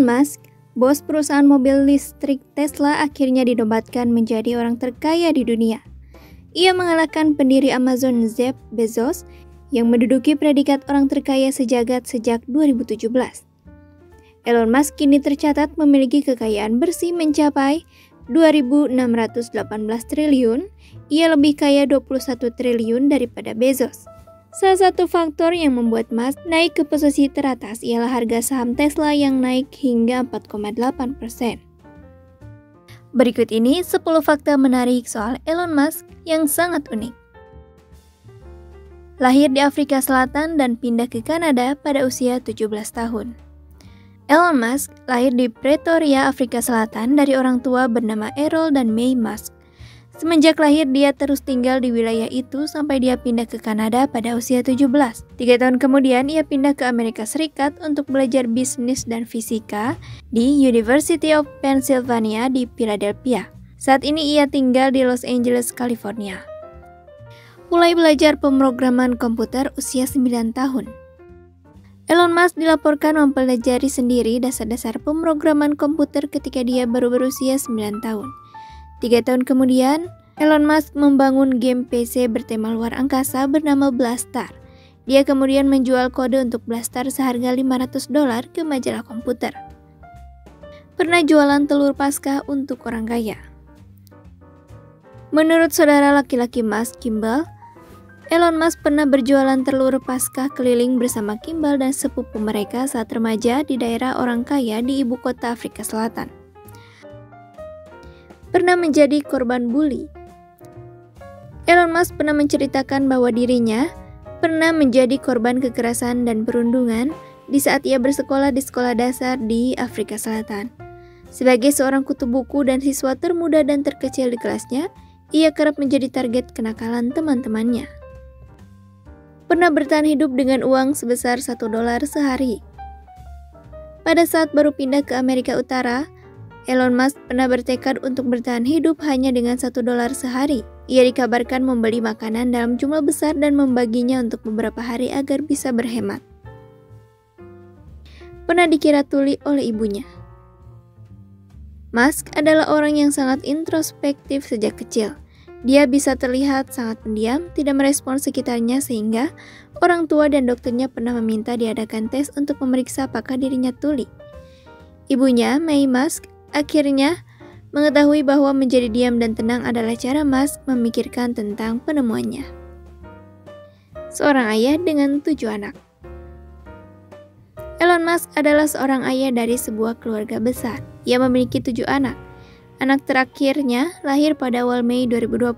Elon Musk, bos perusahaan mobil listrik Tesla, akhirnya dinobatkan menjadi orang terkaya di dunia. Ia mengalahkan pendiri Amazon Jeff Bezos yang menduduki predikat orang terkaya sejagat sejak 2017. Elon Musk kini tercatat memiliki kekayaan bersih mencapai 2.618 triliun, ia lebih kaya 21 triliun daripada Bezos. Salah satu faktor yang membuat Musk naik ke posisi teratas ialah harga saham Tesla yang naik hingga 4,8%. Berikut ini 10 fakta menarik soal Elon Musk yang sangat unik. Lahir di Afrika Selatan dan pindah ke Kanada pada usia 17 tahun. Elon Musk lahir di Pretoria, Afrika Selatan dari orang tua bernama Errol dan May Musk. Semenjak lahir dia terus tinggal di wilayah itu sampai dia pindah ke Kanada pada usia 17. 3 tahun kemudian ia pindah ke Amerika Serikat untuk belajar bisnis dan fisika di University of Pennsylvania di Philadelphia. Saat ini ia tinggal di Los Angeles, California. Mulai belajar pemrograman komputer usia 9 tahun. Elon Musk dilaporkan mempelajari sendiri dasar-dasar pemrograman komputer ketika dia baru berusia 9 tahun. 3 tahun kemudian, Elon Musk membangun game PC bertema luar angkasa bernama Blastar. Dia kemudian menjual kode untuk Blastar seharga $500 ke majalah komputer. Pernah jualan telur Paskah untuk orang kaya. Menurut saudara laki-laki Musk, Kimball, Elon Musk pernah berjualan telur Paskah keliling bersama Kimball dan sepupu mereka saat remaja di daerah orang kaya di ibu kota Afrika Selatan. Pernah menjadi korban bully. Elon Musk pernah menceritakan bahwa dirinya pernah menjadi korban kekerasan dan perundungan di saat ia bersekolah di sekolah dasar di Afrika Selatan. Sebagai seorang kutu buku dan siswa termuda dan terkecil di kelasnya, ia kerap menjadi target kenakalan teman-temannya. Pernah bertahan hidup dengan uang sebesar $1 sehari. Pada saat baru pindah ke Amerika Utara, Elon Musk pernah bertekad untuk bertahan hidup hanya dengan $1 sehari. Ia dikabarkan membeli makanan dalam jumlah besar dan membaginya untuk beberapa hari agar bisa berhemat. Pernah dikira tuli oleh ibunya. Musk adalah orang yang sangat introspektif sejak kecil. Dia bisa terlihat sangat pendiam, tidak merespons sekitarnya sehingga orang tua dan dokternya pernah meminta diadakan tes untuk memeriksa apakah dirinya tuli. Ibunya, May Musk, akhirnya mengetahui bahwa menjadi diam dan tenang adalah cara Musk memikirkan tentang penemuannya. Seorang ayah dengan 7 anak. Elon Musk adalah seorang ayah dari sebuah keluarga besar. Ia memiliki 7 anak. Anak terakhirnya lahir pada awal Mei 2020.